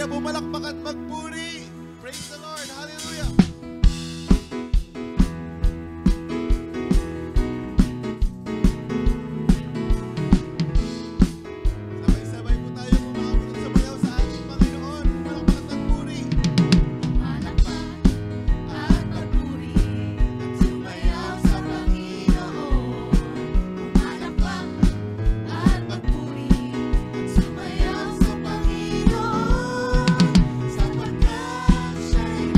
kaya bumalakpak at magpuri. Praise the Lord. Hallelujah. Sabay-sabay po tayo bumabalot sa bayaw sa ating Panginoon. Bumalakpak at magpuri. Bumalakpak at magpuri at sumayaw sa Panginoon. Bumalakpak at magpuri at sumayaw sa Panginoon, sapagkat siya'y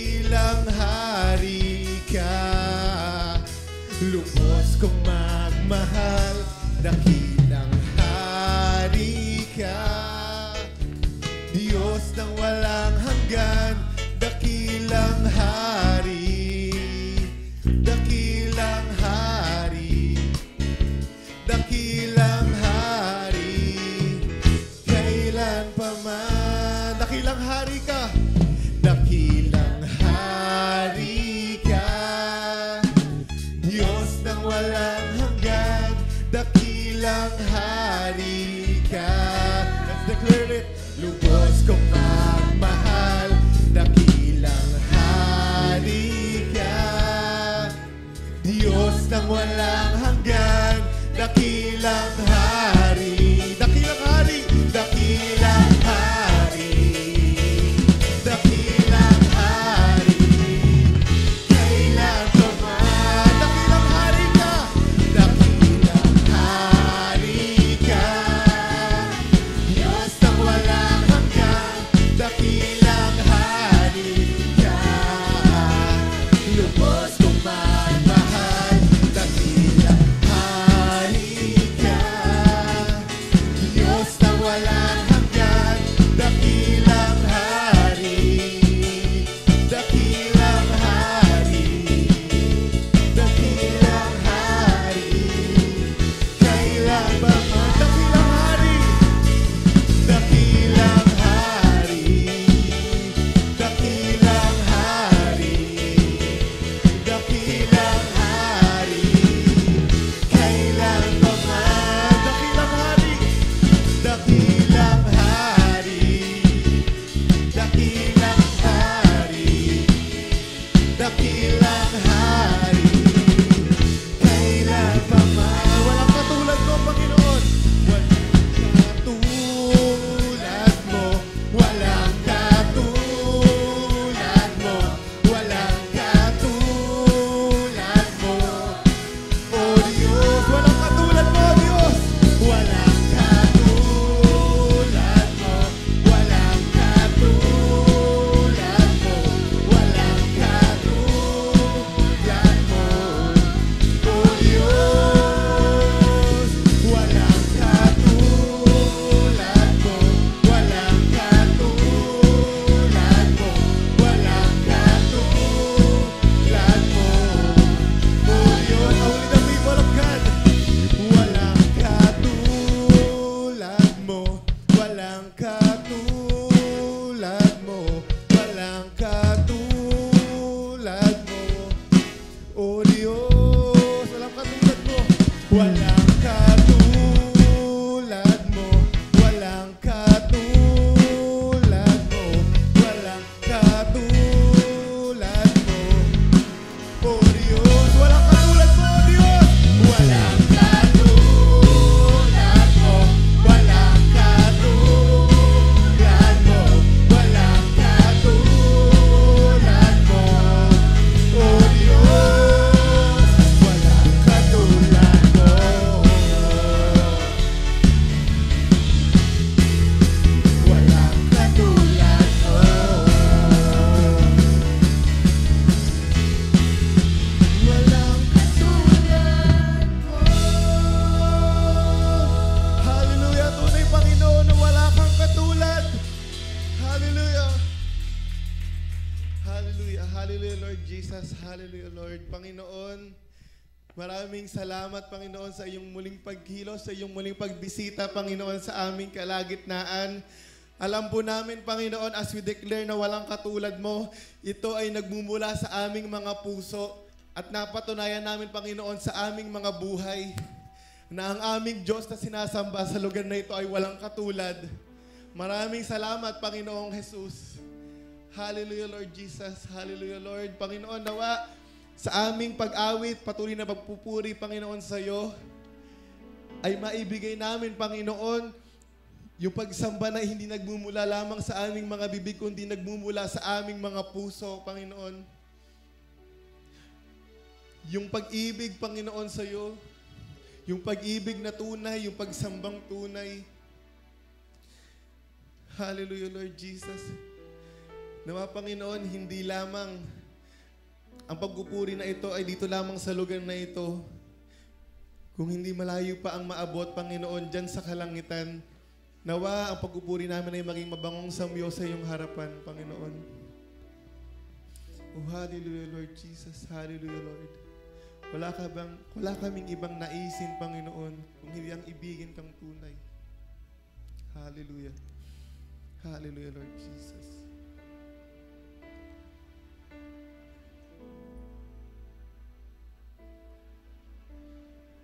dakilang hari ka. Lubos kong magmahal, dakilang hari ka. Diyos ng walang hanggan, dakilang hari. Dakilang hari, dakilang hari, kailan pa man. Dakilang hari ka, dakilang hari ka. Diyos ng walang hanggan, dakilang hari ka. Let's declare it. Lubos kong magmahal, dakilang hari ka. Diyos ng walang hanggan, dakilang hari. Dakilang hari, dakilang hari, dakilang hari, kailan pa man. Dakilang hari ka, dakilang hari ka. Diyos ng walang hanggan, dakilang hari ka. Lubos kong magmahal, dakilang hari ka. Diyos ng walang hanggan, dakilang hari. Dakilang hari, dakilang hari, kailan ba man. Dakilang hari, dakilang hari, dakilang hari, dakilang hari, kailan pa man. Dakilang hari, dakilang hari, dakilang hari, dakilang hari, kailan pa man. Walang katulad mo, Panginoon. Walang katulad mo. Walang katulad mo. Walang katulad mo. Oh Diyos, walang katulad mo, Diyos. Walang katulad mo. Walang katulad mo. Walang katulad mo. Oh Diyos, walang katulad mo. Walang katulad mo. Walang katulad mo. Oh Diyos, only the people of God. Walang katulad mo. Walang katulad mo. Walang katulad mo. Oh Diyos, walang katulad mo. Walang katulad mo. Walang katulad mo. Walang katulad mo. Oh Diyos, walang katulad mo, Diyos. Walang katulad mo. Walang katulad mo. Walang katulad mo. Oh Diyos, walang katulad mo. Walang katulad mo. Walang katulad mo. Hallelujah, tunay Panginoon na wala kang katulad. Hallelujah. Hallelujah, hallelujah Lord Jesus. Hallelujah Lord. Panginoon, maraming salamat Panginoon sa iyong muling pagkilos, sa iyong muling pagbisita Panginoon sa aming kalagitnaan. Alam po namin Panginoon, as we declare na walang katulad mo, ito ay nagmumula sa aming mga puso at napatunayan namin Panginoon sa aming mga buhay na ang aming Diyos na sinasamba sa lugar na ito ay walang katulad. Maraming salamat Panginoong Jesus. Hallelujah Lord Jesus. Hallelujah Lord. Panginoon, nawa sa aming pag-awit, patuloy na pagpupuri Panginoon sa iyo, ay maibigay namin Panginoon yung pagsamba na hindi nagmumula lamang sa aming mga bibig, kundi nagmumula sa aming mga puso, Panginoon. Yung pag-ibig, Panginoon, sa iyo, yung pag-ibig na tunay, yung pagsambang tunay. Hallelujah, Lord Jesus. Nawa Panginoon, hindi lamang ang pagpupuri na ito ay dito lamang sa lugar na ito. Kung hindi malayo pa ang maabot, Panginoon, dyan sa kalangitan, nawa ang pagpupuri namin ay maging mabangong samyo sa iyong harapan, Panginoon. Oh, hallelujah, Lord Jesus. Hallelujah, Lord. Wala kaming ibang naisin, Panginoon, kung hindi ang ibigin kang tunay. Hallelujah. Hallelujah, Lord Jesus.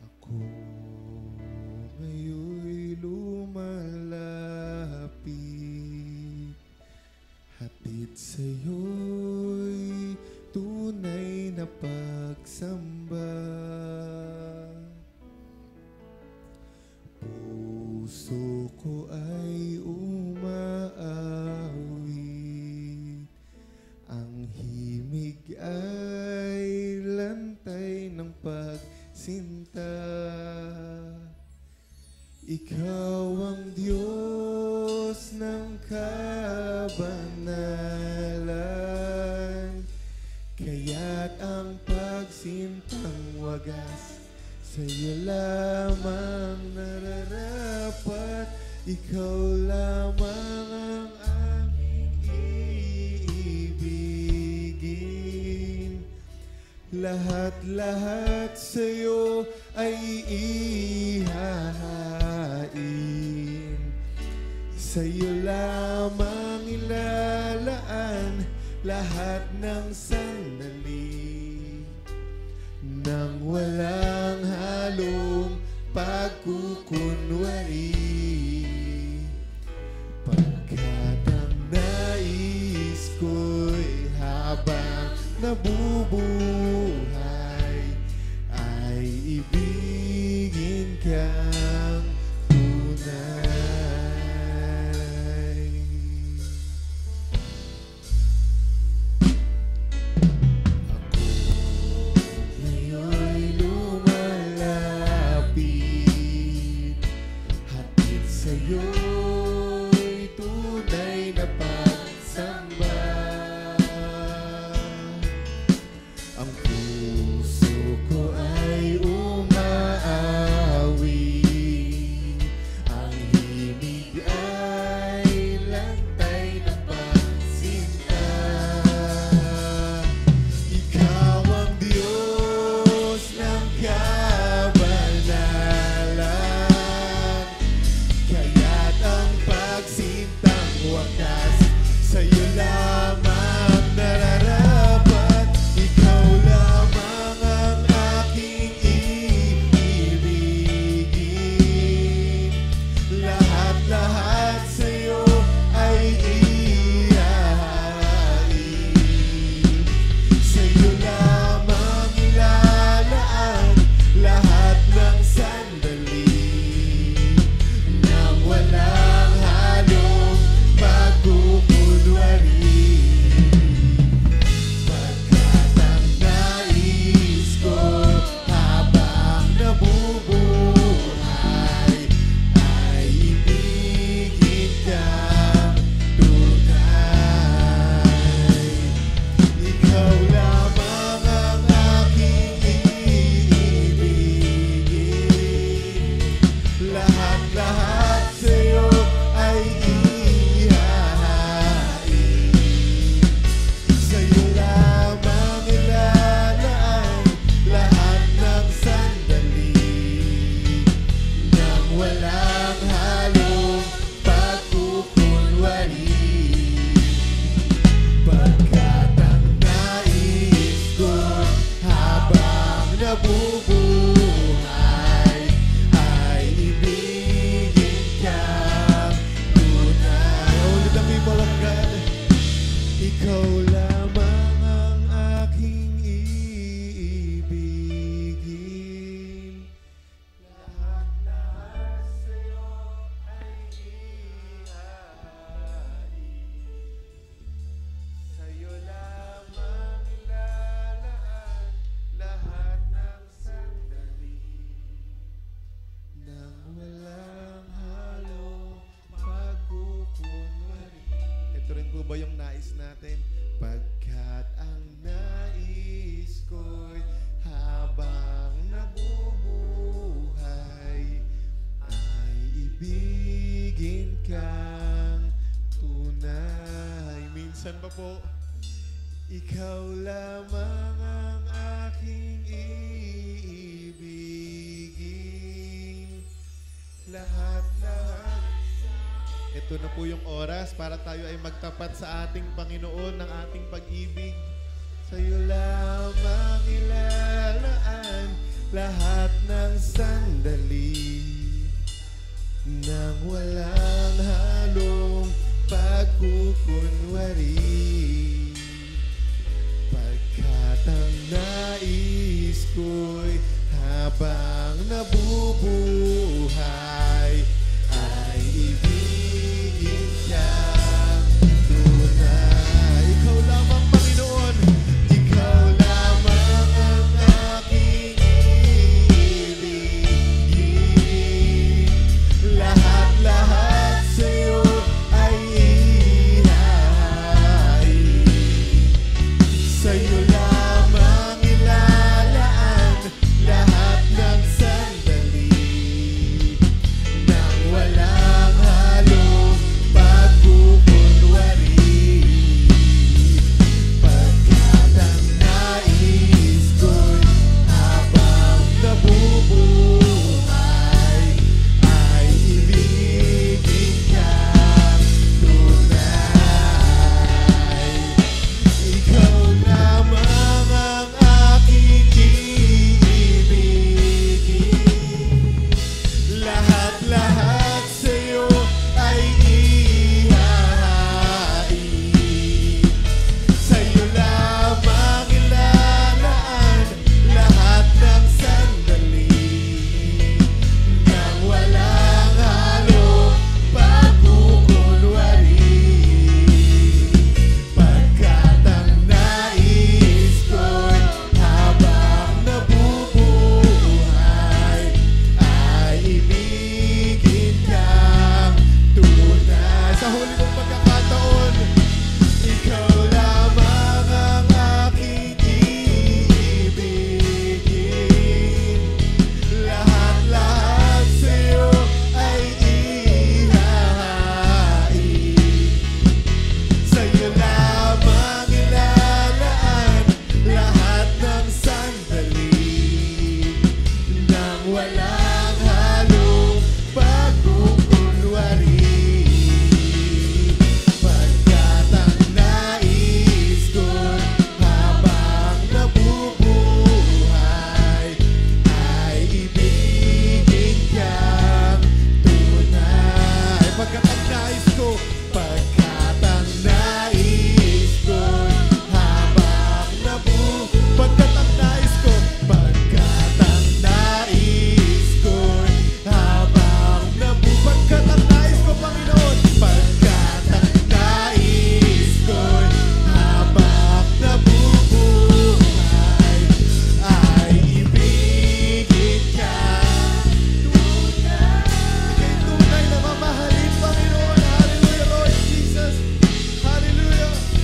Ako ngayon'y lumalapit, hatid sa'yo'y tunay na pagsamba. Puso ko ay umaawit, ang himig ay lantay ng pagsinta. Ikaw ang Diyos ng kabanalan, kaya't ang pagsintang wagas sa'yo lamang nararapat. Ikaw lamang ang aming iibigin. Lahat-lahat sa'yo ay ihahain. Sa'yo lamang ilalaan lahat ng sandali, nang walang halong pagkukunwari. Pagkat ang nais ko'y habang nabubuhay ay ibigin kang tunay. Ako ngayon'y lumalapit, hatid sa'yo'y tunay na pagsamba. Ang ba yung nais natin? Pagkat ang nais ko'y habang nabubuhay ay ibigin kang tunay. Minsan pa po, ikaw lamang ang aking iibigin. Lahat-lahat. Ito na po yung oras para tayo ay magtapat sa ating Panginoon ng ating pag-ibig. Sa'yo lamang ilalaan lahat ng sandali nang walang halong pagkukunwari. Pagkat ang nais ko'y habang